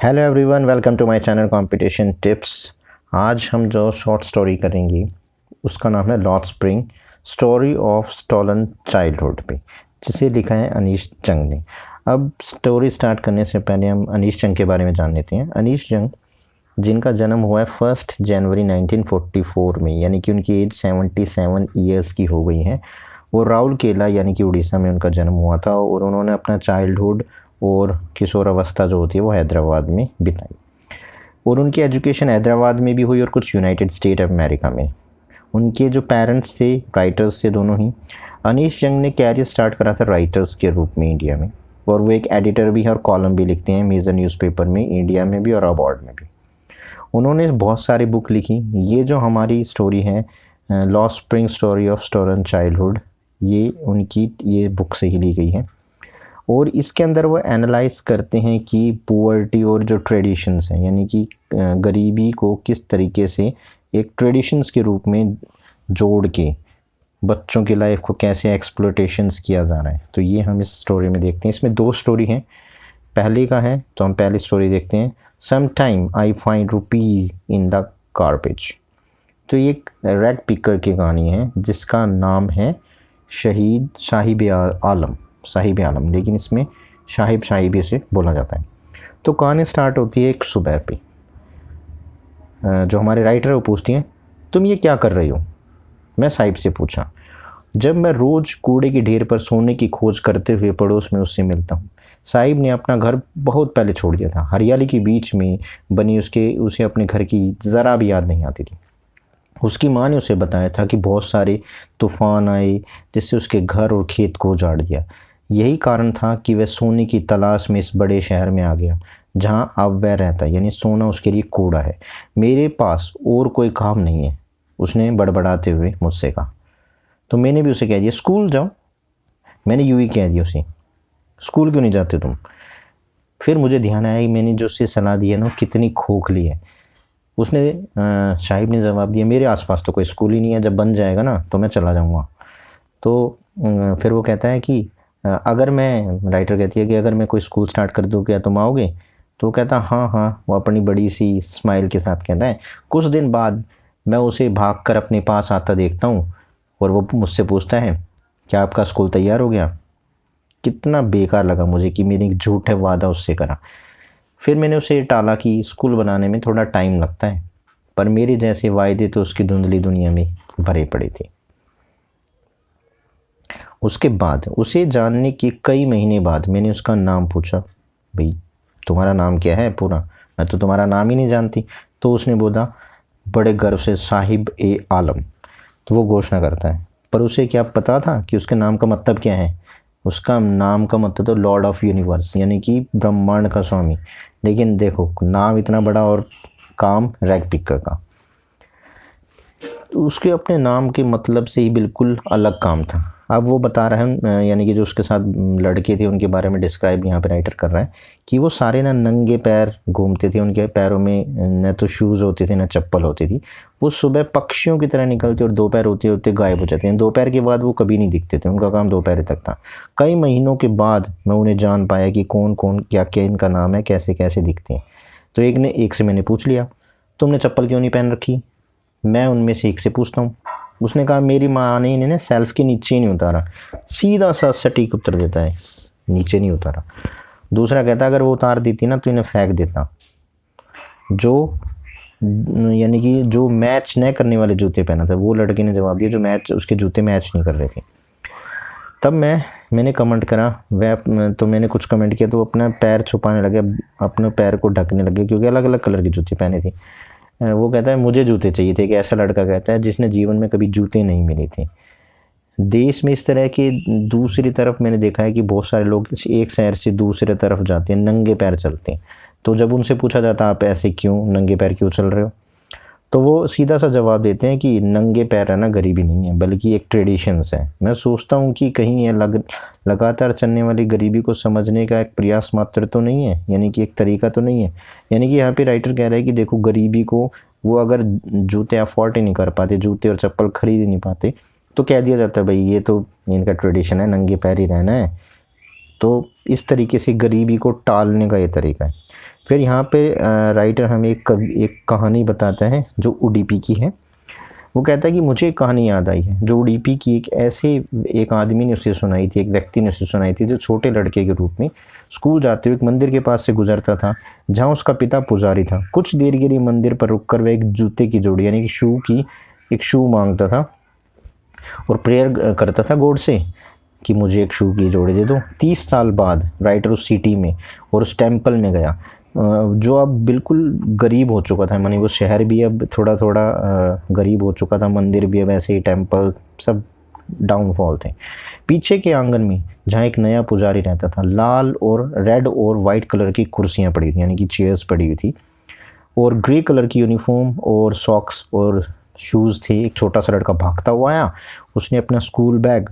Hello everyone, welcome to my channel competition tips. आज हम जो शॉर्ट स्टोरी करेंगे उसका नाम है lost spring, story of stolen childhood पे, जिसे लिखा है अनीश जंग ने। अब स्टोरी स्टार्ट करने से पहले हम अनीश जंग के बारे में जान लेते हैं। अनीश जंग, जिनका जन्म हुआ है 1 जनवरी 1944 में, यानी कि उनकी एज 77 ईयर्स की हो गई है। वो राउरकेला यानी कि उड़ीसा में उनका जन्म हुआ था और उन्होंने अपना चाइल्डहुड और किशोर अवस्था जो होती है वो हैदराबाद में बिताई। और उनकी एजुकेशन हैदराबाद में भी हुई और कुछ यूनाइटेड स्टेट ऑफ अमेरिका में। उनके जो पेरेंट्स थे राइटर्स थे दोनों ही। अनीश जंग ने कैरियर स्टार्ट करा था राइटर्स के रूप में इंडिया में, और वो एक एडिटर भी है और कॉलम भी लिखते हैं मेजर न्यूज़पेपर में, इंडिया में भी और अब्रॉड में भी। उन्होंने बहुत सारी बुक लिखी। ये जो हमारी स्टोरी है lost spring, story of stolen childhood, ये उनकी ये बुक से ही ली गई है। और इसके अंदर वो एनालाइज करते हैं कि पुअर्टी और जो ट्रेडिशंस हैं, यानी कि गरीबी को किस तरीके से एक ट्रेडिशंस के रूप में जोड़ के बच्चों की लाइफ को कैसे एक्सप्लोटेशंस किया जा रहा है। तो ये हम इस स्टोरी में देखते हैं। इसमें 2 स्टोरी हैं। पहले का है तो हम पहली स्टोरी देखते हैं। Some time I find rupees in the garbage. तो ये एक रैग पिकर की कहानी है जिसका नाम है साहिब आलम, लेकिन इसमें साहिब से बोला जाता है। तो कहानी स्टार्ट होती है एक सुबह पे। जो हमारे राइटर है वो पूछती हैं, तुम ये क्या कर रही हो? मैं साहिब से पूछा, जब मैं रोज़ कूड़े के ढेर पर सोने की खोज करते हुए पड़ोस में उससे मिलता हूँ। साहिब ने अपना घर बहुत पहले छोड़ दिया था। हरियाली के बीच में बनी उसे अपने घर की ज़रा भी याद नहीं आती थी। उसकी माँ ने उसे बताया था कि बहुत सारे तूफ़ान आए जिससे उसके घर और खेत को उजाड़ दिया। यही कारण था कि वह सोने की तलाश में इस बड़े शहर में आ गया जहां अब वह रहता है, यानी सोना उसके लिए कूड़ा है। मेरे पास और कोई काम नहीं है, उसने बड़बड़ाते हुए मुझसे कहा। तो मैंने भी उसे कह दिया, स्कूल जाओ। मैंने यूँ ही कह दिया उसे, स्कूल क्यों नहीं जाते तुम? फिर मुझे ध्यान आया कि मैंने जो उससे सलाह दी है ना कितनी खोखली है। उसने साहिब ने जवाब दिया, मेरे आसपास तो कोई स्कूल ही नहीं है, जब बन जाएगा ना तो मैं चला जाऊँगा। तो फिर वो कहता है कि राइटर कहती है कि अगर मैं कोई स्कूल स्टार्ट कर दूँ क्या तुम आओगे? तो वो कहता हाँ हाँ। वो अपनी बड़ी सी स्माइल के साथ कहता है। कुछ दिन बाद मैं उसे भागकर अपने पास आता देखता हूँ और वो मुझसे पूछता है, क्या आपका स्कूल तैयार हो गया? कितना बेकार लगा मुझे कि मैंने एक झूठा वादा उससे करा। फिर मैंने उसे टाला कि स्कूल बनाने में थोड़ा टाइम लगता है, पर मेरे जैसे वायदे तो उसकी धुंधली दुनिया में भरे पड़े थे। उसके बाद उसे जानने के कई महीने बाद मैंने उसका नाम पूछा, भाई तुम्हारा नाम क्या है पूरा? मैं तो तुम्हारा नाम ही नहीं जानती। तो उसने बोला बड़े गर्व से, साहिब ए आलम। तो वो घोषणा करता है, पर उसे क्या पता था कि उसके नाम का मतलब क्या है? उसका नाम का मतलब तो लॉर्ड ऑफ यूनिवर्स, यानी कि ब्रह्मांड का स्वामी। लेकिन देखो, नाम इतना बड़ा और काम रैग पिकर का। तो उसके अपने नाम के मतलब से ही बिल्कुल अलग काम था। अब वो बता रहे हैं, यानी कि जो उसके साथ लड़के थे उनके बारे में डिस्क्राइब यहाँ पे राइटर कर रहा है कि वो सारे ना नंगे पैर घूमते थे। उनके पैरों में न तो शूज़ होते थे न चप्पल होती थी। वो सुबह पक्षियों की तरह निकलते और दोपहर होते होते गायब हो जाते हैं। दोपहर के बाद वो कभी नहीं दिखते थे, उनका काम दोपहर तक था। कई महीनों के बाद मैं उन्हें जान पाया कि कौन कौन क्या क्या इनका नाम है, कैसे कैसे दिखते हैं। तो एक से मैंने पूछ लिया, तुमने चप्पल क्यों नहीं पहन रखी? मैं उनमें से एक से पूछता हूँ। उसने कहा, मेरी माँ ने इन्हें सेल्फ के नीचे नहीं उतारा। सीधा सा सटीक उत्तर देता है, नीचे नहीं उतारा। दूसरा कहता, अगर वो उतार देती ना तो इन्हें फेंक देता। यानी कि जो मैच न करने वाले जूते पहना था। वो लड़के ने जवाब दिया, जो उसके जूते मैच नहीं कर रहे थे। तब मैंने कमेंट करा, तो मैंने कुछ कमेंट किया तो वो अपना पैर छुपाने लगे, अपने पैर को ढकने लगे, क्योंकि अलग अलग कलर के जूते पहने थे। वो कहता है, मुझे जूते चाहिए थे। कि ऐसा लड़का कहता है जिसने जीवन में कभी जूते नहीं मिले थे। देश में इस तरह के दूसरी तरफ मैंने देखा है कि बहुत सारे लोग एक शहर से दूसरे तरफ जाते हैं, नंगे पैर चलते हैं। तो जब उनसे पूछा जाता आप ऐसे क्यों नंगे पैर क्यों चल रहे हो, तो वो सीधा सा जवाब देते हैं कि नंगे पैर रहना गरीबी नहीं है, बल्कि एक ट्रेडिशंस है। मैं सोचता हूँ कि कहीं यह लगातार चलने वाली गरीबी को समझने का एक प्रयास मात्र तो नहीं है, यानी कि एक तरीका तो नहीं है। यानी कि यहाँ पे राइटर कह रहा है कि देखो, गरीबी को वो अगर जूते अफोर्ड ही नहीं कर पाते, जूते और चप्पल खरीद ही नहीं पाते, तो कह दिया जाता है भाई ये तो इनका ट्रेडिशन है, नंगे पैर ही रहना है। तो इस तरीके से गरीबी को टालने का ये तरीका है। फिर यहाँ पे राइटर हमें एक कहानी बताता है जो उडीपी की है। वो कहता है कि मुझे एक कहानी याद आई है जो उडीपी की एक आदमी ने उसे सुनाई थी, एक व्यक्ति ने उसे सुनाई थी, जो छोटे लड़के के रूप में स्कूल जाते हुए एक मंदिर के पास से गुजरता था जहाँ उसका पिता पुजारी था। कुछ देर के लिए मंदिर पर रुककर वह एक जूते की जोड़ी यानी कि एक शू मांगता था और प्रेयर करता था गॉड से कि मुझे एक शू की जोड़ी दे दो। 30 साल बाद राइटर उस सिटी में और उस टेम्पल में गया जो अब बिल्कुल गरीब हो चुका था। मानी वो शहर भी अब थोड़ा थोड़ा गरीब हो चुका था, मंदिर भी अब ऐसे ही, टेम्पल सब डाउनफॉल थे। पीछे के आंगन में जहाँ एक नया पुजारी रहता था, लाल और रेड और वाइट कलर की कुर्सियाँ पड़ी थी यानी कि चेयर्स पड़ी हुई थी, और ग्रे कलर की यूनिफॉर्म और सॉक्स और शूज़ थे। एक छोटा सा लड़का भागता हुआ आया, उसने अपना स्कूल बैग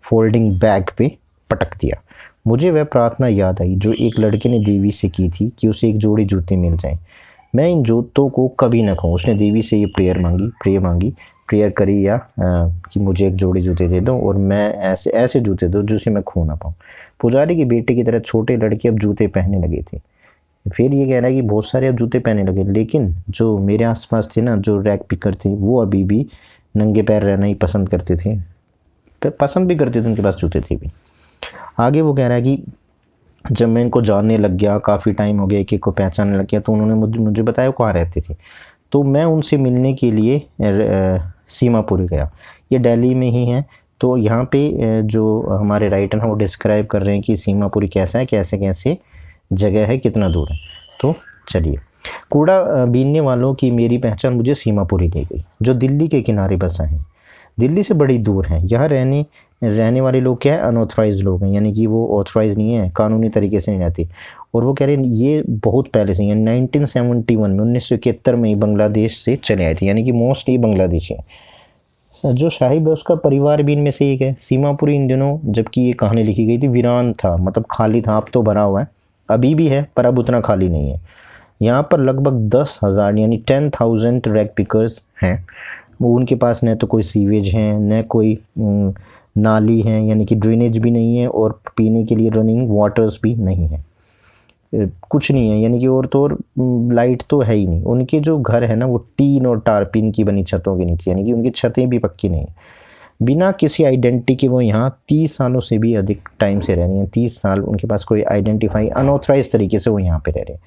फोल्डिंग बैग पे पटक दिया। मुझे वह प्रार्थना याद आई जो एक लड़के ने देवी से की थी कि उसे एक जोड़ी जूते मिल जाएं। मैं इन जूतों को कभी न खाऊं। उसने देवी से ये प्रेयर करी या कि मुझे एक जोड़ी जूते दे दो और मैं ऐसे जूते दो जिसे मैं खो ना पाऊँ। पुजारी के बेटे की तरह छोटे लड़के अब जूते पहनने लगे थे। फिर ये कह रहा है कि बहुत सारे अब जूते पहनने लगे, लेकिन जो मेरे आसपास थे ना, जो रैग पिकर थे, वो अभी भी नंगे पैर रहना ही पसंद करते थे, पसंद भी करते थे, उनके पास जूते थे भी। आगे वो कह रहा है कि जब मैं इनको जानने लग गया, काफ़ी टाइम हो गया, एक एक को पहचानने लग गया, तो उन्होंने मुझे बताया वो कहाँ रहते थे। तो मैं उनसे मिलने के लिए सीमापुरी गया। ये दिल्ली में ही है। तो यहाँ पे जो हमारे राइटर हैं वो डिस्क्राइब कर रहे हैं कि सीमापुरी कैसा है, कैसे कैसे जगह है, कितना दूर है। तो चलिए, कूड़ा बीनने वालों की मेरी पहचान मुझे सीमापुरी ले गई, जो दिल्ली के किनारे बसा है, दिल्ली से बड़ी दूर है। यहाँ रहने वाले लोग क्या है, अनऑथराइज लोग हैं, यानी कि वो ऑथराइज नहीं है, कानूनी तरीके से नहीं रहती। और वो कह रहे हैं ये बहुत पहले से, यानी 1971 में 1971 में ही बांग्लादेश से चले आए थे, यानी कि मोस्टली बांग्लादेशी हैं। जो साहिब है उसका परिवार भी इनमें से एक है। सीमापुरी इन दिनों जबकि ये कहानी लिखी गई थी वीरान था, मतलब खाली था। अब तो भरा हुआ है, अभी भी है, पर अब उतना खाली नहीं है। यहाँ पर लगभग 10,000 यानी 10,000 रैग पिकर्स हैं। वो उनके पास न तो कोई सीवेज है, न कोई नाली है, यानी कि ड्रेनेज भी नहीं है, और पीने के लिए रनिंग वाटर्स भी नहीं है, कुछ नहीं है। यानी कि और लाइट तो है ही नहीं। उनके जो घर है ना वो टीन और टारपिन की बनी छतों के नीचे, यानी कि उनकी छतें भी पक्की नहीं है। बिना किसी आइडेंटिटी के वो यहाँ 30 सालों से भी अधिक टाइम से रह रही हैं। 30 साल उनके पास कोई आइडेंटिफाई, अनऑथराइज तरीके से वो यहाँ पे रह रहे हैं।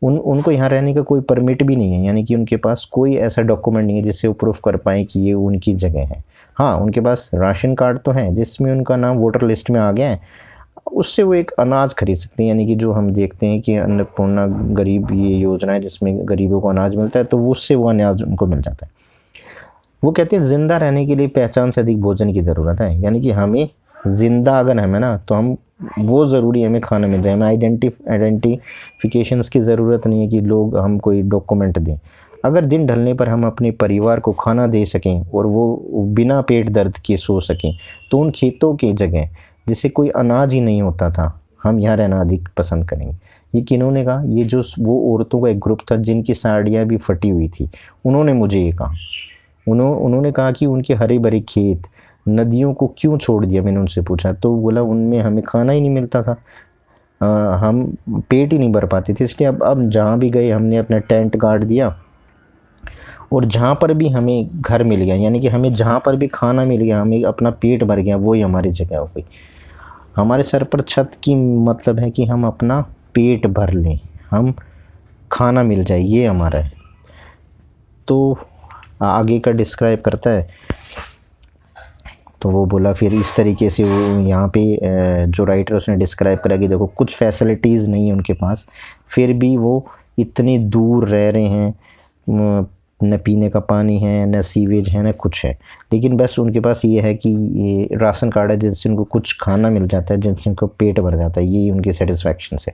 उनको यहाँ रहने का कोई परमिट भी नहीं है, यानी कि उनके पास कोई ऐसा डॉक्यूमेंट नहीं है जिससे वो प्रूफ कर पाएँ कि ये उनकी जगह है। हाँ, उनके पास राशन कार्ड तो है जिसमें उनका नाम वोटर लिस्ट में आ गया है, उससे वो एक अनाज खरीद सकते हैं। यानी कि जो हम देखते हैं कि अन्नपूर्णा गरीब ये योजना है जिसमें गरीबों को अनाज मिलता है, तो उससे वो अनाज उनको मिल जाता है। वो कहते हैं ज़िंदा रहने के लिए पहचान से अधिक भोजन की ज़रूरत है, यानी कि हमें ज़िंदा अगर हमें ना, तो हम वो ज़रूरी है हमें खाना मिल जाए। हमें आइडेंटिफिकेशंस की ज़रूरत नहीं है कि लोग हम कोई डॉक्यूमेंट दें। अगर दिन ढलने पर हम अपने परिवार को खाना दे सकें और वो बिना पेट दर्द के सो सकें, तो उन खेतों की जगह जिसे कोई अनाज ही नहीं होता था, हम यहाँ रहना अधिक पसंद करेंगे। ये किन्होंने कहा? ये जो वो औरतों का एक ग्रुप था जिनकी साड़ियाँ भी फटी हुई थी, उन्होंने मुझे ये कहा। उन्होंने कहा कि उनके हरे भरे खेत, नदियों को क्यों छोड़ दिया। मैंने उनसे पूछा तो बोला उनमें हमें खाना ही नहीं मिलता था, हम पेट ही नहीं भर पाते थे, इसलिए अब जहाँ भी गए हमने अपना टेंट गाड़ दिया, और जहाँ पर भी हमें घर मिल गया, यानी कि हमें जहाँ पर भी खाना मिल गया, हमें अपना पेट भर गया, वही हमारी जगह हो गई। हमारे सर पर छत की मतलब है कि हम अपना पेट भर लें, हम खाना मिल जाए, ये हमारा है। तो आगे का डिस्क्राइब करता है, तो वो बोला फिर इस तरीके से वो यहाँ पे जो राइटर उसने डिस्क्राइब करा कि देखो कुछ फैसिलिटीज़ नहीं है उनके पास, फिर भी वो इतनी दूर रह रहे हैं, न पीने का पानी है, न सीवेज है, न कुछ है, लेकिन बस उनके पास ये है कि ये राशन कार्ड है जिनसे उनको कुछ खाना मिल जाता है, जिनसे उनको पेट भर जाता है, यही उनकी सेटिस्फैक्शन से।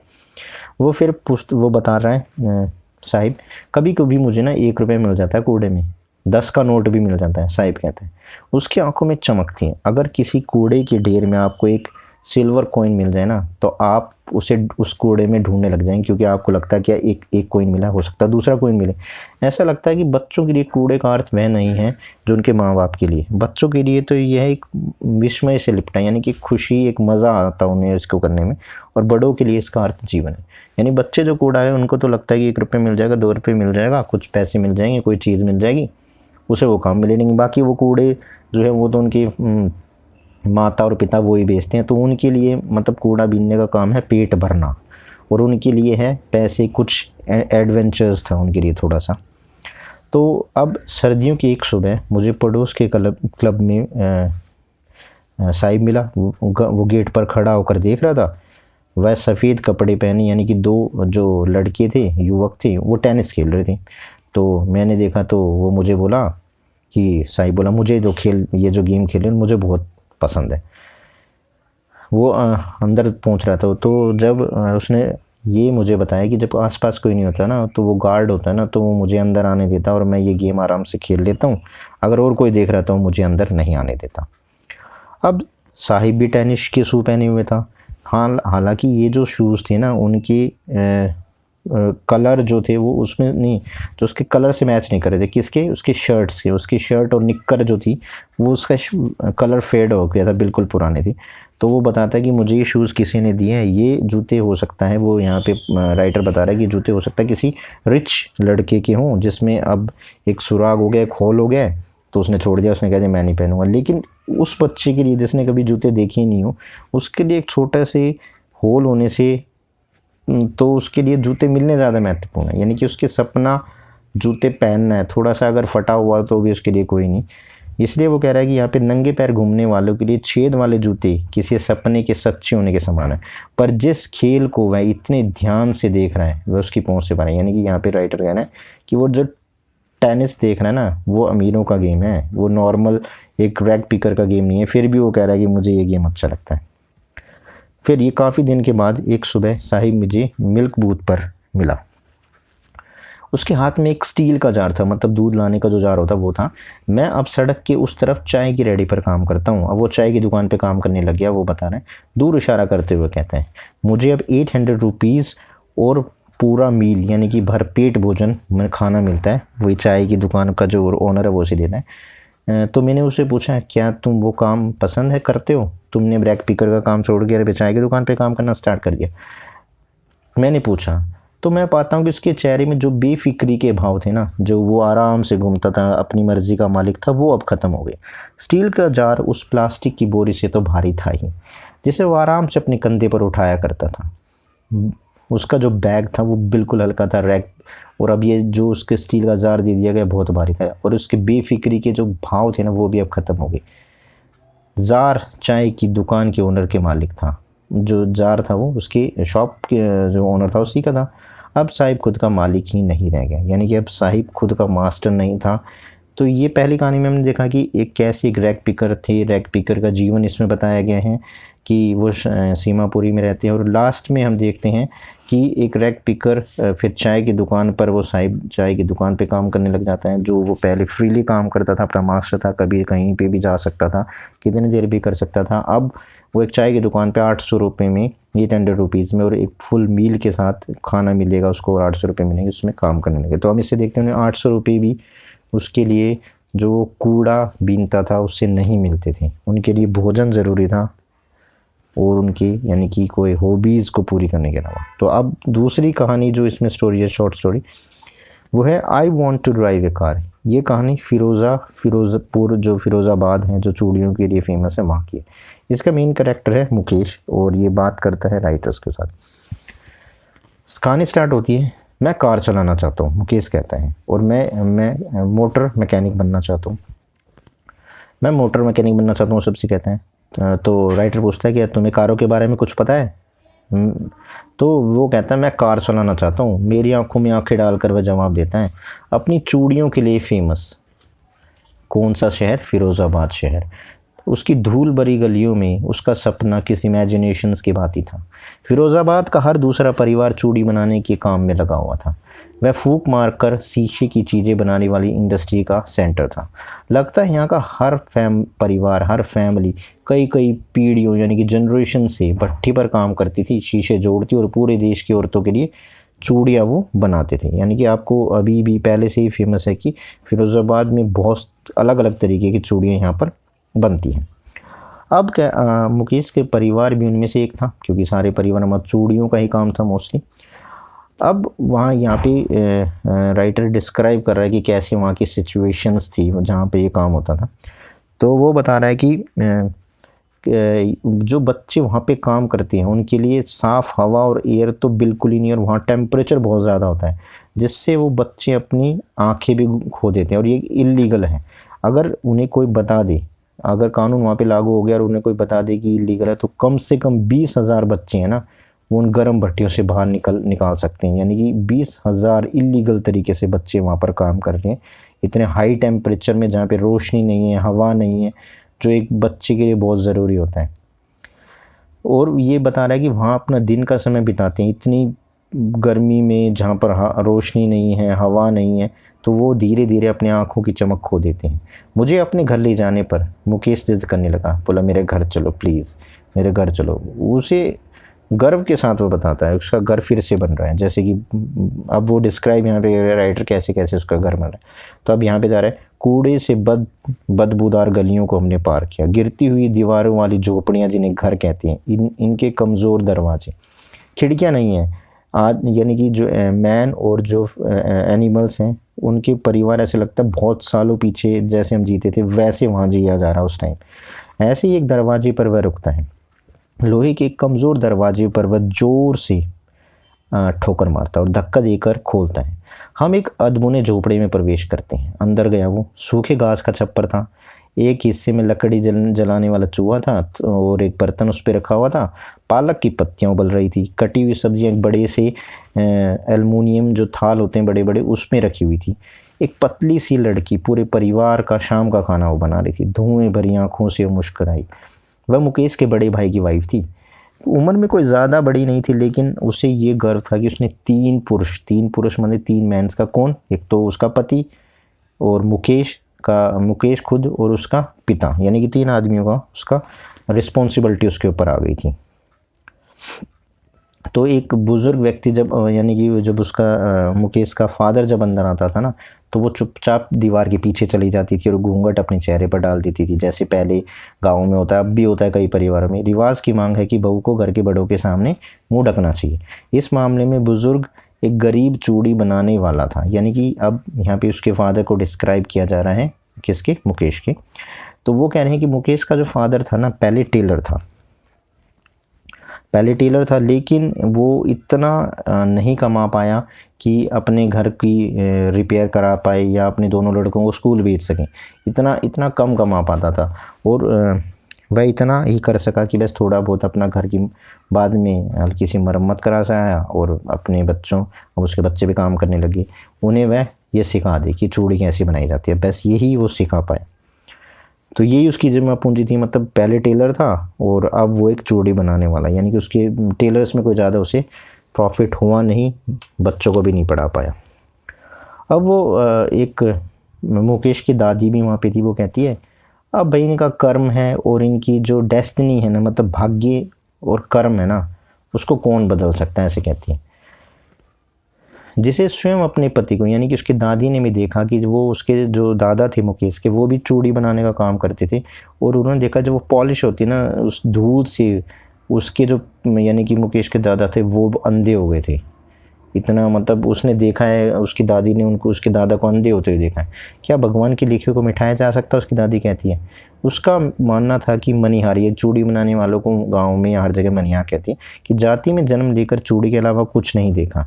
वो फिर वो बता रहा है साहिब, कभी कभी मुझे ना 1 रुपये मिल जाता है कूड़े में, 10 का नोट भी मिल जाता है। साहिब कहते हैं उसकी आंखों में चमक थी। अगर किसी कूड़े के ढेर में आपको एक सिल्वर कॉइन मिल जाए ना तो आप उसे उस कूड़े में ढूंढने लग जाएंगे, क्योंकि आपको लगता है कि एक कॉइन मिला, हो सकता है दूसरा कॉइन मिले। ऐसा लगता है कि बच्चों के लिए कूड़े का अर्थ वह नहीं है जो उनके माँ बाप के लिए। बच्चों के लिए तो यह एक विस्मय से लिपटा, यानी कि खुशी, एक मज़ा आता उन्हें इसको करने में, और बड़ों के लिए इसका अर्थ जीवन है। यानी बच्चे जो कूड़ा है उनको तो लगता है कि 1 रुपये मिल जाएगा, 2 रुपये मिल जाएगा, कुछ पैसे मिल जाएंगे, कोई चीज़ मिल जाएगी, उसे वो काम मिले नहीं। बाकी वो कूड़े जो है वो तो उनकी माता और पिता वो ही बेचते हैं, तो उनके लिए मतलब कूड़ा बीनने का काम है पेट भरना, और उनके लिए है पैसे, कुछ एडवेंचर्स था उनके लिए थोड़ा सा। तो अब सर्दियों की एक सुबह मुझे पड़ोस के क्लब में साहिब मिला। वो गेट पर खड़ा होकर देख रहा था। वह सफ़ेद कपड़े पहने, यानी कि 2 जो लड़के थे, युवक थे, वो टेनिस खेल रहे थे। तो मैंने देखा तो वो मुझे बोला कि साहिब बोला, मुझे ये जो गेम खेल रहे हैं मुझे बहुत पसंद है। वो अंदर पहुंच रहा था, तो जब उसने ये मुझे बताया कि जब आसपास कोई नहीं होता ना तो वो गार्ड होता है ना, तो वो मुझे अंदर आने देता और मैं ये गेम आराम से खेल लेता हूँ। अगर और कोई देख रहा था वो मुझे अंदर नहीं आने देता। अब साहिब भी टेनिस के शू पहने हुए था। हालांकि ये जो शूज़ थे ना उनके कलर जो थे वो उसमें नहीं, जो उसके कलर से मैच नहीं कर रहे थे। किसके? उसकी शर्ट्स के। उसकी शर्ट और निक्कर जो थी वो उसका कलर फेड हो गया था, बिल्कुल पुराने थी। तो वो बताता है कि मुझे ये शूज़ किसी ने दिए हैं, ये जूते हो सकता है, वो यहाँ पे राइटर बता रहा है कि जूते हो सकता है किसी रिच लड़के के हों, जिसमें अब एक सुराग हो गया, एक होल हो गया, तो उसने छोड़ दिया। उसने कहा मैं नहीं पहनूंगा। लेकिन उस बच्चे के लिए जिसने कभी जूते देखे ही नहीं हो, उसके लिए एक छोटा से होल होने से तो उसके लिए जूते मिलने ज़्यादा महत्वपूर्ण है। यानी कि उसके सपना जूते पहनना है, थोड़ा सा अगर फटा हुआ तो भी उसके लिए कोई नहीं। इसलिए वो कह रहा है कि यहाँ पे नंगे पैर घूमने वालों के लिए छेद वाले जूते किसी सपने के सच्चे होने के समान है। पर जिस खेल को वह इतने ध्यान से देख रहा है वह उसकी पहुँच से परे। यानी कि यहाँ पे राइटर कहना है कि वो जो टेनिस देख रहा है ना वो अमीरों का गेम है, वो नॉर्मल एक रैग पिकर का गेम नहीं है। फिर भी वो कह रहा है कि मुझे ये गेम अच्छा लगता है। फिर ये काफ़ी दिन के बाद एक सुबह साहिब मुझे मिल्क बूथ पर मिला। उसके हाथ में एक स्टील का जार था, मतलब दूध लाने का जो जार होता वो था। मैं अब सड़क के उस तरफ चाय की रेडी पर काम करता हूँ। अब वो चाय की दुकान पे काम करने लग गया। वो बता रहे हैं, दूर इशारा करते हुए कहते हैं, मुझे अब 800 रुपीज़ और पूरा मील यानी कि भरपेट भोजन में खाना मिलता है। वही चाय की दुकान का जो ओनर है वो उसे देता है। तो मैंने उससे पूछा, क्या तुम वो काम पसंद है करते हो? तुमने ब्रैक पिकर का काम छोड़ के चाय की दुकान पे काम करना स्टार्ट कर दिया? मैंने पूछा। तो मैं पाता हूँ कि उसके चेहरे में जो बेफिक्री के भाव थे ना, जो वो आराम से घूमता था, अपनी मर्जी का मालिक था, वो अब ख़त्म हो गए। स्टील का जार उस प्लास्टिक की बोरी से तो भारी था ही, जिसे वो आराम से अपने कंधे पर उठाया करता था। उसका जो बैग था वो बिल्कुल हल्का था, रैक। और अब ये जो उसके स्टील का जार दे दिया गया बहुत भारी था, और उसके बेफिक्री के जो भाव थे ना वो भी अब ख़त्म हो गए। जार चाय की दुकान के ओनर के मालिक था। जो जार था वो उसकी शॉप के जो ओनर था उसी का था। अब साहिब खुद का मालिक ही नहीं रह गया, यानी कि अब साहिब खुद का मास्टर नहीं था। तो ये पहली कहानी में हमने देखा कि एक कैसे एक रैग पिकर थे, रैग पिकर का जीवन इसमें बताया गया है कि वो सीमापुरी में रहते हैं। और लास्ट में हम देखते हैं कि एक रैग पिकर फिर चाय की दुकान पर, वो साहिब चाय की दुकान पे काम करने लग जाता है। जो वो पहले फ्रीली काम करता था, अपना मास्टर था, कभी कहीं पे भी जा सकता था, कितनी देर भी कर सकता था। अब वो एक चाय की दुकान पे 800 रुपये में, 800 रुपीज़ में, और एक फुल मील के साथ खाना मिलेगा उसको, और 800 रुपये मिलेंगे, उसमें काम करने लगे। तो हम इससे देखते हैं 800 रुपये भी उसके लिए जो कूड़ा बीनता था उससे नहीं मिलते थे। उनके लिए भोजन ज़रूरी था और उनकी यानी कि कोई हॉबीज़ को पूरी करने के अलावा। तो अब दूसरी कहानी जो इसमें स्टोरी है, शॉर्ट स्टोरी, वो है I want to drive a car. ये कहानी फिरोज़पुर जो फिरोज़ाबाद है, जो चूड़ियों के लिए फेमस है, वहाँ की है। इसका मेन कैरेक्टर है मुकेश, और ये बात करता है राइटर्स के साथ। कहानी स्टार्ट होती है, मैं कार चलाना चाहता हूँ, मुकेश कहता है, और मैं मोटर मैकेनिक बनना चाहता हूँ। मैं मोटर मैकेनिक बनना चाहता हूँ, सबसे कहते हैं। तो राइटर पूछता है कि तुम्हें कारों के बारे में कुछ पता है? तो वो कहता है मैं कार चलाना चाहता हूँ। मेरी आंखों में आंखें डालकर वह जवाब देता है, अपनी चूड़ियों के लिए फेमस। कौन सा शहर? फिरोज़ाबाद शहर। उसकी धूल भरी गलियों में उसका सपना किस इमेजिनेशंस की भांति था। फिरोज़ाबाद का हर दूसरा परिवार चूड़ी बनाने के काम में लगा हुआ था। वह फूंक मारकर शीशे की चीज़ें बनाने वाली इंडस्ट्री का सेंटर था। लगता है यहाँ का हर परिवार, हर फैमिली कई कई पीढ़ियों यानी कि जनरेशन से भट्ठी पर काम करती थी, शीशे जोड़ती और पूरे देश की औरतों के लिए चूड़ियाँ वो बनाते थे। यानी कि आपको अभी भी पहले से ही फेमस है कि फिरोज़ाबाद में बहुत अलग अलग तरीके की चूड़ियाँ यहाँ पर बनती हैं। अब क्या मुकेश के परिवार भी उनमें से एक था, क्योंकि सारे परिवार में चूड़ियों का ही काम था मोस्टली। अब वहाँ यहाँ पे राइटर डिस्क्राइब कर रहा है कि कैसे वहाँ की सिचुएशंस थी जहाँ पे ये काम होता था। तो वो बता रहा है कि जो बच्चे वहाँ पे काम करते हैं उनके लिए साफ़ हवा और एयर तो बिल्कुल ही नहीं, और वहाँ टेम्परेचर बहुत ज़्यादा होता है जिससे वो बच्चे अपनी आंखें भी खो देते हैं, और ये इलीगल है। अगर उन्हें कोई बता दे, अगर कानून वहाँ पे लागू हो गया और उन्हें कोई बता दे कि इलीगल है, तो कम से कम 20,000 बच्चे हैं ना, वो उन गर्म भट्टियों से बाहर निकाल सकते हैं। यानी कि 20,000 इलीगल तरीके से बच्चे वहाँ पर काम कर रहे हैं इतने हाई टेम्परेचर में, जहाँ पे रोशनी नहीं है, हवा नहीं है, जो एक बच्चे के लिए बहुत ज़रूरी होता है। और ये बता रहा है कि वहाँ अपना दिन का समय बिताते हैं इतनी गर्मी में, जहाँ पर रोशनी नहीं है, हवा नहीं है, तो वो धीरे धीरे अपनी आँखों की चमक खो देते हैं। मुझे अपने घर ले जाने पर मुकेश जिद करने लगा, बोला मेरे घर चलो प्लीज़, मेरे घर चलो। उसे गर्व के साथ वो बताता है उसका घर फिर से बन रहा है, जैसे कि अब वो डिस्क्राइब यहाँ पे राइटर कैसे कैसे उसका घर बन रहा है। तो अब यहाँ पे जा रहा है, कूड़े से बदबूदार गलियों को हमने पार किया, गिरती हुई दीवारों वाली झोपड़ियाँ जिन्हें घर कहते हैं, इनके कमज़ोर दरवाजे, खिड़कियाँ नहीं हैं आज। यानी कि जो मैन और जो एनिमल्स हैं उनके परिवार ऐसे लगता है बहुत सालों पीछे जैसे हम जीते थे वैसे वहाँ जिया जा रहा उस टाइम। ऐसे ही एक दरवाजे पर वह रुकता है, लोहे के एक कमज़ोर दरवाजे पर वह ज़ोर से ठोकर मारता और धक्का देकर खोलता है। हम एक अधमुने झोपड़े में प्रवेश करते हैं। अंदर गया वो सूखे घास का छप्पर था, एक हिस्से में लकड़ी जलाने वाला चूल्हा था और एक बर्तन उस पर रखा हुआ था। पालक की पत्तियाँ उबल रही थी, कटी हुई सब्जियाँ एक बड़े से एल्युमिनियम जो थाल होते हैं बड़े बड़े उसमें रखी हुई थी। एक पतली सी लड़की पूरे परिवार का शाम का खाना वो बना रही थी। धुएं भरी आँखों से वो मुस्कुराई। वह मुकेश के बड़े भाई की वाइफ थी। उम्र में कोई ज़्यादा बड़ी नहीं थी, लेकिन उसे ये गर्व था कि उसने तीन पुरुष माने 3 मैंस का, कौन, एक तो उसका पति और मुकेश खुद और उसका पिता, यानी कि 3 आदमियों का उसका रिस्पॉन्सिबिलिटी उसके ऊपर आ गई थी। तो एक बुज़ुर्ग व्यक्ति जब यानी कि जब उसका मुकेश का फादर जब अंदर आता था ना, तो वो चुपचाप दीवार के पीछे चली जाती थी और घूंघट अपने चेहरे पर डाल देती थी, जैसे पहले गाँव में होता है, अब भी होता है कई परिवारों में। रिवाज की मांग है कि बहू को घर के बड़ों के सामने मुंह ढकना चाहिए। इस मामले में बुज़ुर्ग एक गरीब चूड़ी बनाने वाला था। यानी कि अब यहाँ पे उसके फादर को डिस्क्राइब किया जा रहा है, किसके, मुकेश के। तो वो कह रहे हैं कि मुकेश का जो फादर था ना पहले टेलर था, लेकिन वो इतना नहीं कमा पाया कि अपने घर की रिपेयर करा पाए या अपने दोनों लड़कों को स्कूल भेज सकें। इतना कम कमा पाता था, और वह इतना ही कर सका कि बस थोड़ा बहुत अपना घर की बाद में हल्की सी मरम्मत करा सा आया, और अपने बच्चों और उसके बच्चे भी काम करने लगे, उन्हें वह ये सिखा दे कि चूड़ी कैसे बनाई जाती है, बस यही वो सिखा पाए। तो यही उसकी जमा पूंजी थी, मतलब पहले टेलर था और अब वो एक चूड़ी बनाने वाला। यानी कि उसके टेलर्स में कोई ज़्यादा उसे प्रॉफिट हुआ नहीं, बच्चों को भी नहीं पढ़ा पाया। अब वो एक मुकेश की दादी भी वहाँ पे थी, वो कहती है अब भाई इनका कर्म है और इनकी जो डेस्टिनी है ना, मतलब भाग्य और कर्म है ना, उसको कौन बदल सकता है, ऐसे कहती है। जिसे स्वयं अपने पति को, यानी कि उसकी दादी ने भी देखा कि वो उसके जो दादा थे मुकेश के, वो भी चूड़ी बनाने का काम करते थे, और उन्होंने देखा जब वो पॉलिश होती ना उस धूल से, उसके जो यानी कि मुकेश के दादा थे वो अंधे हो गए थे। इतना मतलब उसने देखा है, उसकी दादी ने उनको, उसके दादा को अंधे होते हुए देखा है। क्या भगवान की लिखी को मिटाया जा सकता है, उसकी दादी कहती है। उसका मानना था कि मनिहार, ये चूड़ी बनाने वालों को गाँव में या हर जगह मनिहार कहती है, कि जाति में जन्म लेकर चूड़ी के अलावा कुछ नहीं देखा।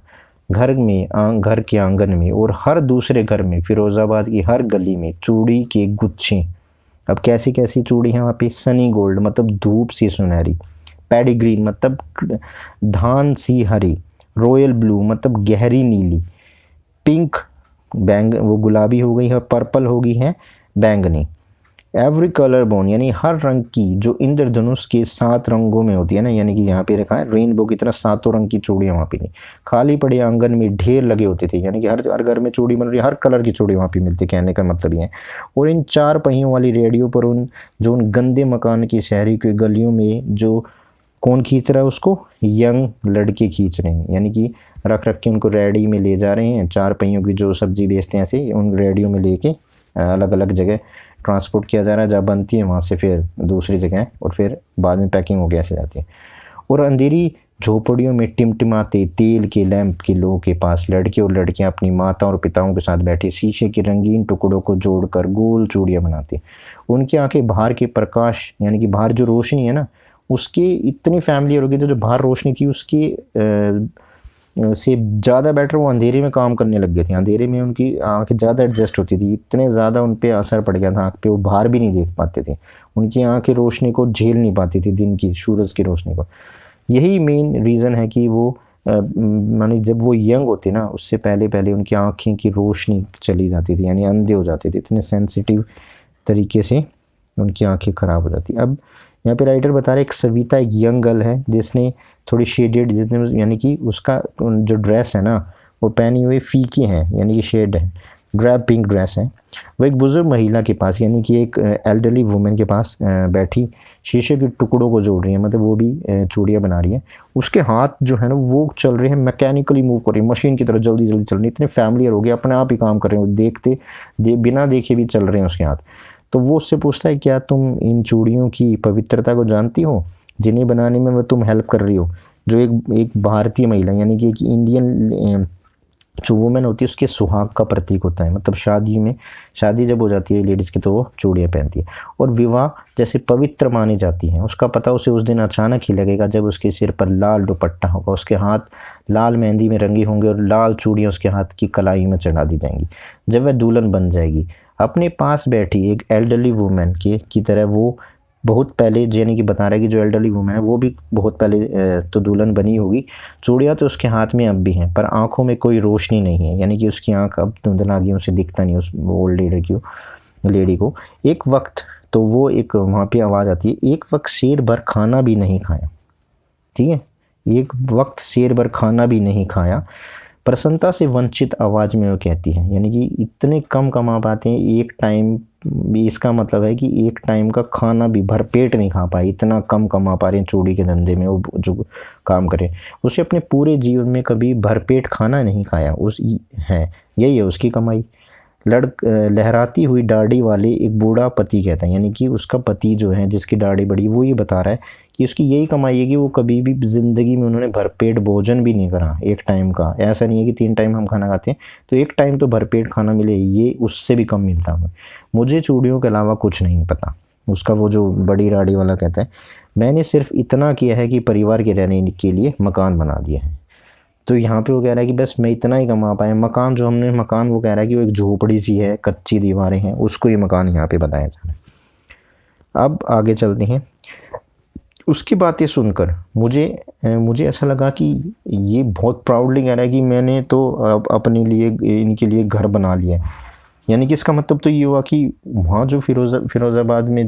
घर के आंगन में और हर दूसरे घर में, फिरोज़ाबाद की हर गली में चूड़ी के गुच्छे। अब कैसी कैसी चूड़ी हैं वहाँ पे, सनी गोल्ड मतलब धूप सी सुनहरी, पैडी ग्रीन मतलब धान सी हरी, रॉयल ब्लू मतलब गहरी नीली, पिंक वो गुलाबी हो गई है, पर्पल हो गई है बैंगनी, एवरी कलर बोन यानी हर रंग की जो इंद्रधनुष के 7 रंगों में होती है ना, यानी कि यहाँ पे रखा है रेनबो की तरह 7 रंग की चूड़ियाँ वहाँ पे थी। खाली पड़े आंगन में ढेर लगे होते थे, यानी कि हर हर घर में चूड़ी बन रही है, हर कलर की चूड़ी वहाँ पे मिलती, कहने का मतलब ये है। और इन 4 पहियों वाली रेडियो पर उन गंदे मकान की शहरी की गलियों में जो कौन खींच रहा है उसको, यंग लड़के खींच रहे हैं, यानी कि रख रख के उनको रेडी में ले जा रहे हैं। 4 पहियों की जो सब्जी बेचते हैं ऐसे उन रेडियो में लेके अलग अलग जगह ट्रांसपोर्ट किया जा रहा है, जहाँ बनती है वहाँ से फिर दूसरी जगह, और फिर बाद में पैकिंग हो के ऐसे जाती है। और अंधेरी झोपड़ियों में टिमटिमाते तेल के लैंप के लोगों के पास लड़के और लड़कियां अपनी माता और पिताओं के साथ बैठे शीशे के रंगीन टुकड़ों को जोड़कर गोल चूड़ियाँ बनाते। उनकी आंखें बाहर के प्रकाश यानी कि बाहर जो रोशनी है ना उसकी इतनी फैमिली हो गई थी, जो बाहर रोशनी थी उसकी से ज़्यादा बेटर वो अंधेरे में काम करने लग गए थे। अंधेरे में उनकी आंखें ज़्यादा एडजस्ट होती थी, इतने ज़्यादा उन पर असर पड़ गया था आँख पे, वो बाहर भी नहीं देख पाते थे। उनकी आंखें रोशनी को झेल नहीं पाती थी, दिन की सूरज की रोशनी को। यही मेन रीज़न है कि वो माने जब वो यंग होते ना उससे पहले पहले उनकी आँखें की रोशनी चली जाती थी, यानी अंधे हो जाते थे, इतने सेंसिटिव तरीके से उनकी आंखें ख़राब हो जाती। अब यहाँ पे राइटर बता रहे एक सविता एक यंग गर्ल है जिसने थोड़ी शेडेड, जितने यानी कि उसका जो ड्रेस है ना वो पहनी हुई फीकी है, यानी कि शेड है, ड्रैप पिंक ड्रेस है। वो एक बुज़ुर्ग महिला के पास यानी कि एक एल्डरली वुमेन के पास बैठी शीशे के टुकड़ों को जोड़ रही है, मतलब वो भी चूड़ियाँ बना रही है। उसके हाथ जो है ना वो चल रहे हैं, मैकेनिकली मूव कर रही है, मशीन की तरह जल्दी जल्दी चल रही है, इतने फैमिलियर हो गए, अपने आप ही काम कर रहे हैं, देखते बिना देखे भी चल रहे हैं उसके हाथ। तो वो उससे पूछता है क्या तुम इन चूड़ियों की पवित्रता को जानती हो जिन्हें बनाने में तुम हेल्प कर रही हो। जो एक भारतीय महिला यानी कि एक इंडियन जो वुमेन होती है उसके सुहाग का प्रतीक होता है, मतलब शादी जब हो जाती है लेडीज़ की तो वो चूड़ियाँ पहनती है। और विवाह जैसे पवित्र मानी जाती है उसका पता उसे उस दिन अचानक ही लगेगा जब उसके सिर पर लाल दुपट्टा होगा, उसके हाथ लाल मेहंदी में रंगे होंगे और लाल चूड़ियाँ उसके हाथ की कलाई में चढ़ा दी जाएंगी। जब वह दुल्हन बन जाएगी अपने पास बैठी एक एल्डरली वुमेन की तरह, वो बहुत पहले यानी कि बता रहा है कि जो एल्डरली वुमेन है वो भी बहुत पहले तो दुल्हन बनी होगी। चूड़ियाँ तो उसके हाथ में अब भी हैं पर आंखों में कोई रोशनी नहीं है, यानी कि उसकी आंख अब धुंधला गई, उसे दिखता नहीं उस ओल्ड लेडी को। एक वक्त तो वो एक वहाँ पे आवाज़ आती है, एक वक्त शेर भर खाना भी नहीं खाया, ठीक है, एक वक्त शेर भर खाना भी नहीं खाया, प्रसन्नता से वंचित आवाज़ में वो कहती है, यानी कि इतने कम कमा पाते हैं एक टाइम भी, इसका मतलब है कि एक टाइम का खाना भी भरपेट नहीं खा पाए, इतना कम कमा पा रहे हैं चूड़ी के धंधे में वो जो काम करें। उसे अपने पूरे जीवन में कभी भरपेट खाना नहीं खाया यही है उसकी कमाई। लहराती हुई दाढ़ी वाले एक बूढ़ा पति कहता है, यानी कि उसका पति जो है जिसकी दाढ़ी बड़ी वो ये बता रहा है कि उसकी यही कमाई है कि वो कभी भी ज़िंदगी में उन्होंने भरपेट भोजन भी नहीं करा एक टाइम का। ऐसा नहीं है कि 3 टाइम हम खाना खाते हैं तो एक टाइम तो भरपेट खाना मिले, ये उससे भी कम मिलता है। मुझे चूड़ियों के अलावा कुछ नहीं पता, उसका वो जो बड़ी दाढ़ी वाला कहता है, मैंने सिर्फ इतना किया है कि परिवार के रहने के लिए मकान बना दिया है। तो यहाँ पे वो कह रहा है कि बस मैं इतना ही कमा पाया। मकान जो हमने मकान वो कह रहा है कि वो एक झोपड़ी सी है, कच्ची दीवारें हैं, उसको ये मकान यहाँ पे बताया जा रहा है। अब आगे चलते हैं। उसकी बातें सुनकर मुझे ऐसा लगा कि ये बहुत प्राउडली कह रहा है कि मैंने तो अपने लिए इनके लिए घर बना लिया है। यानी कि इसका मतलब तो ये हुआ कि वहाँ जो फिरोज़ाबाद में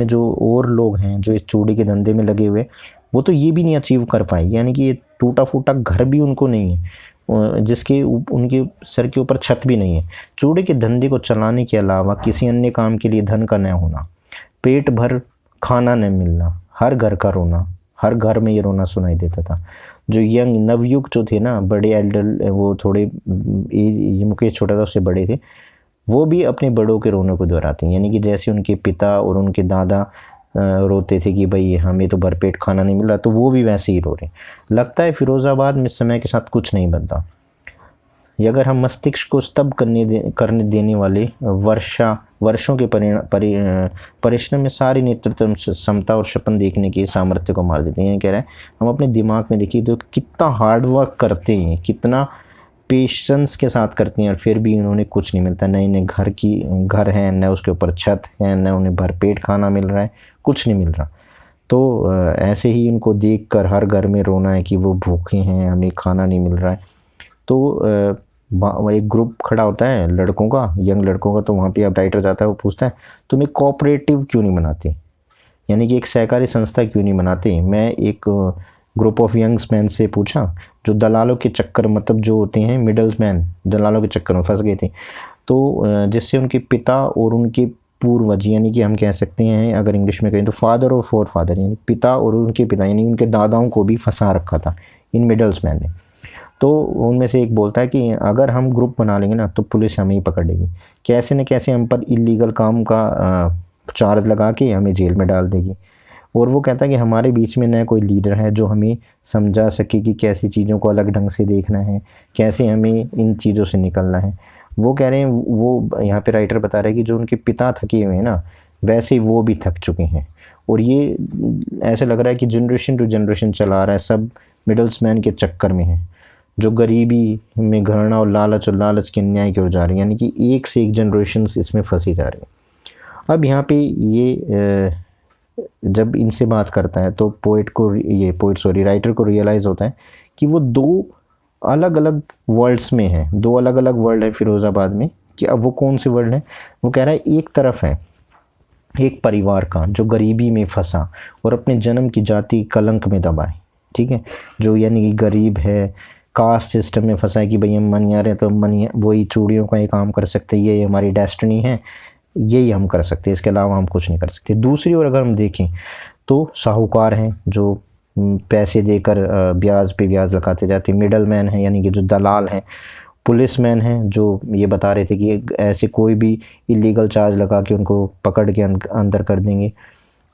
जो और लोग हैं जो इस चूड़ी के धंधे में लगे हुए, वो तो ये भी नहीं अचीव कर पाए, यानी कि ये टूटा फूटा घर भी उनको नहीं है, जिसके उनके सर के ऊपर छत भी नहीं है। चूड़ी के धंधे को चलाने के अलावा किसी अन्य काम के लिए धन का न होना, पेट भर खाना न मिलना, हर घर का रोना, हर घर में ये रोना सुनाई देता था। जो यंग नवयुग जो थे ना, बड़े एल्डर, वो थोड़े एज मुकेश छोटा था उससे बड़े थे, वो भी अपने बड़ों के रोने को दोहराते हैं, यानी कि जैसे उनके पिता और उनके दादा रोते थे कि भाई हमें तो भरपेट खाना नहीं मिल रहा, तो वो भी वैसे ही रो रहे। लगता है फिरोज़ाबाद में समय के साथ कुछ नहीं बदला। अगर हम मस्तिष्क को स्तब्ध करने देने वाले वर्षों के परिश्रम में सारी नेतृत्व क्षमता और सपन देखने के सामर्थ्य को मार देते हैं। कह रहा है हम अपने दिमाग में देखिए तो कितना हार्ड वर्क करते हैं, कितना पेशेंस के साथ करते हैं, और फिर भी उन्होंने कुछ नहीं मिलता। नए नए घर हैं, न उसके ऊपर छत है, न उन्हें भरपेट खाना मिल रहा है, कुछ नहीं मिल रहा। तो ऐसे ही उनको देखकर हर घर में रोना है कि वो भूखे हैं, हमें खाना नहीं मिल रहा है। तो एक ग्रुप खड़ा होता है लड़कों का, यंग लड़कों का, तो वहाँ पे अब राइटर जाता है, वो पूछता है तुम एक कोऑपरेटिव क्यों नहीं बनाते, यानी कि एक सहकारी संस्था क्यों नहीं बनाते। मैं एक ग्रुप ऑफ यंग्स मैन से पूछा जो दलालों के चक्कर, मतलब जो होते हैं मिडल्स मैन, दलालों के चक्कर में फंस गए थे, तो जिससे उनके पिता और उनके पूर्वज, यानी कि हम कह सकते हैं अगर इंग्लिश में कहें तो फादर और फोर फादर, यानी पिता और उनके पिता, यानी उनके दादाओं को भी फंसा रखा था इन मिडल्स मैन ने। तो उनमें से एक बोलता है कि अगर हम ग्रुप बना लेंगे ना तो पुलिस हमें ही पकड़ लेगी, कैसे न कैसे हम पर इलीगल काम का चार्ज लगा के हमें जेल में डाल देगी। और वो कहता है कि हमारे बीच में न कोई लीडर है जो हमें समझा सके कि कैसी चीज़ों को अलग ढंग से देखना है, कैसे हमें इन चीज़ों से निकलना है। वो कह रहे हैं, वो यहाँ पे राइटर बता रहे हैं कि जो उनके पिता थके हुए हैं ना, वैसे ही वो भी थक चुके हैं। और ये ऐसे लग रहा है कि जनरेशन टू जनरेशन चला रहा है, सब मिडल्स मैन के चक्कर में है, जो गरीबी में घृणा और लालच के अन्याय की ओर जा रही है, यानी कि एक से एक जनरेशन इसमें फंसी जा रही है। अब यहाँ पे ये जब इनसे बात करता है तो राइटर को रियलाइज़ होता है कि वो दो अलग अलग वर्ल्ड्स में है, दो अलग अलग वर्ल्ड है फिरोज़ाबाद में। कि अब वो कौन से वर्ल्ड है, वो कह रहा है एक तरफ है एक परिवार का जो गरीबी में फंसा और अपने जन्म की जाति कलंक में दबाए, ठीक है, जो यानी कि गरीब है, कास्ट सिस्टम में फंसा है कि भाई हम मनिया रहे तो मनिया वही चूड़ियों का ये काम कर सकते हैं, ये हमारी डेस्टिनी है, यही हम कर सकते हैं, इसके अलावा हम कुछ नहीं कर सकते। दूसरी ओर अगर हम देखें तो साहूकार हैं जो पैसे देकर ब्याज पे ब्याज लगाते जाते, मिडल मैन हैं यानी कि जो दलाल हैं, पुलिस मैन हैं जो ये बता रहे थे कि ऐसे कोई भी इलीगल चार्ज लगा के उनको पकड़ के अंदर कर देंगे।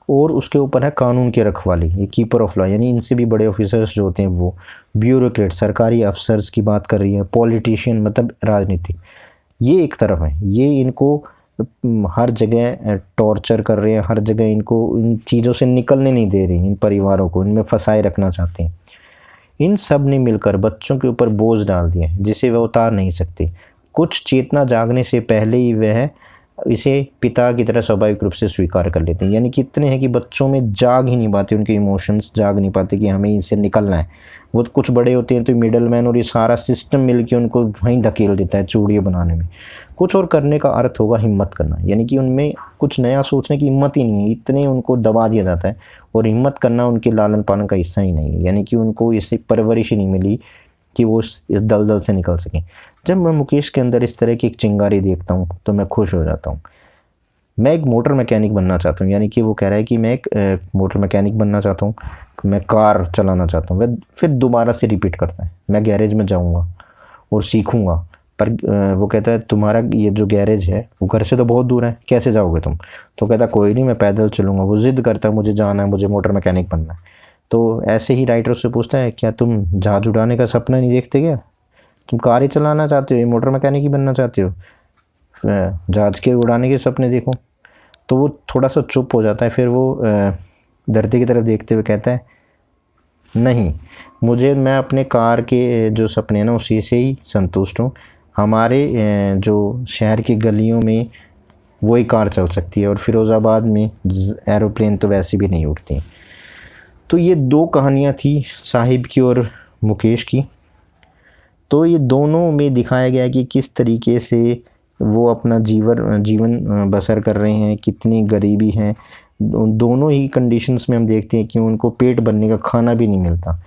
और उसके ऊपर है कानून की रखवाली, ये कीपर ऑफ लॉ, यानी इनसे भी बड़े ऑफिसर्स जो होते हैं वो, ब्यूरोक्रेट सरकारी अफसर्स की बात कर रही है, पॉलिटिशियन मतलब राजनीतिक, ये एक तरफ है, ये इनको हर जगह टॉर्चर कर रहे हैं, हर जगह इनको इन चीज़ों से निकलने नहीं दे रहे, इन परिवारों को इनमें फंसाए रखना चाहते हैं। इन सब ने मिलकर बच्चों के ऊपर बोझ डाल दिया जिसे वह उतार नहीं सकते। कुछ चेतना जागने से पहले ही वह इसे पिता की तरह स्वाभाविक रूप से स्वीकार कर लेते हैं, यानी कि इतने हैं कि बच्चों में जाग ही नहीं पाते, उनके इमोशंस जाग नहीं पाते कि हमें इससे निकलना है। वो कुछ बड़े होते हैं तो मिडल मैन और ये सारा सिस्टम मिलके उनको वहीं धकेल देता है चूड़ियाँ बनाने में। कुछ और करने का अर्थ होगा हिम्मत करना, यानी कि उनमें कुछ नया सोचने की हिम्मत ही नहीं है, इतने उनको दबा दिया जाता है। और हिम्मत करना उनके लालन पालन का हिस्सा ही नहीं है, यानी कि उनको इससे परवरिश ही नहीं मिली कि वो इस दलदल से निकल सकें। जब मैं मुकेश के अंदर इस तरह की एक चिंगारी देखता हूँ तो मैं खुश हो जाता हूँ। मैं एक मोटर मैकेनिक बनना चाहता हूँ, यानी कि वो कह रहा है कि मैं एक मोटर मैकेनिक बनना चाहता हूँ, मैं कार चलाना चाहता हूँ। वह फिर दोबारा से रिपीट करता है, मैं गैरेज में जाऊँगा और सीखूँगा। पर वो कहता है तुम्हारा ये जो गैरेज है वो घर से तो बहुत दूर है, कैसे जाओगे तुम? तो कहता कोई नहीं, मैं पैदल चलूँगा। वो ज़िद्द करता है मुझे जाना है, मुझे मोटर मैकेनिक बनना है। तो ऐसे ही राइटर उससे पूछता है क्या तुम जहाज उड़ाने का सपना नहीं देखते क्या? तुम कार ही चलाना चाहते हो, ये मोटर मैकेनिक ही बनना चाहते हो, जहाज के उड़ाने के सपने देखो। तो वो थोड़ा सा चुप हो जाता है, फिर वो धरती की तरफ देखते हुए कहता है नहीं, मैं अपने कार के जो सपने हैं ना उसी से ही संतुष्ट हूँ। हमारे जो शहर की गलियों में वही कार चल सकती है और फिरोज़ाबाद में एरोप्लेन तो वैसे भी नहीं उड़ती। तो ये दो कहानियाँ थी, साहिब की और मुकेश की। तो ये दोनों में दिखाया गया कि किस तरीके से वो अपना जीवन बसर कर रहे हैं, कितनी गरीबी है। दोनों ही कंडीशंस में हम देखते हैं कि उनको पेट भरने का खाना भी नहीं मिलता,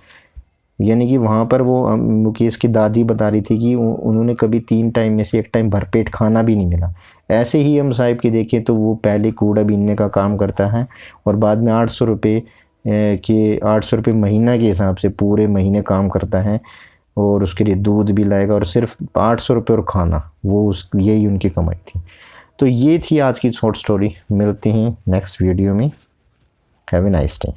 यानी कि वहाँ पर वो मुकेश की दादी बता रही थी कि उन्होंने कभी 3 टाइम में से 1 टाइम भरपेट खाना भी नहीं मिला। ऐसे ही हम साहिब की देखें तो वो पहले कूड़ा बीनने का काम करता है और बाद में 800 रुपये महीना के हिसाब से पूरे महीने काम करता है और उसके लिए दूध भी लाएगा और सिर्फ 800 रुपये और खाना, वो यही उनकी कमाई थी। तो ये थी आज की शॉर्ट स्टोरी। मिलते हैं नेक्स्ट वीडियो में। Have a nice day.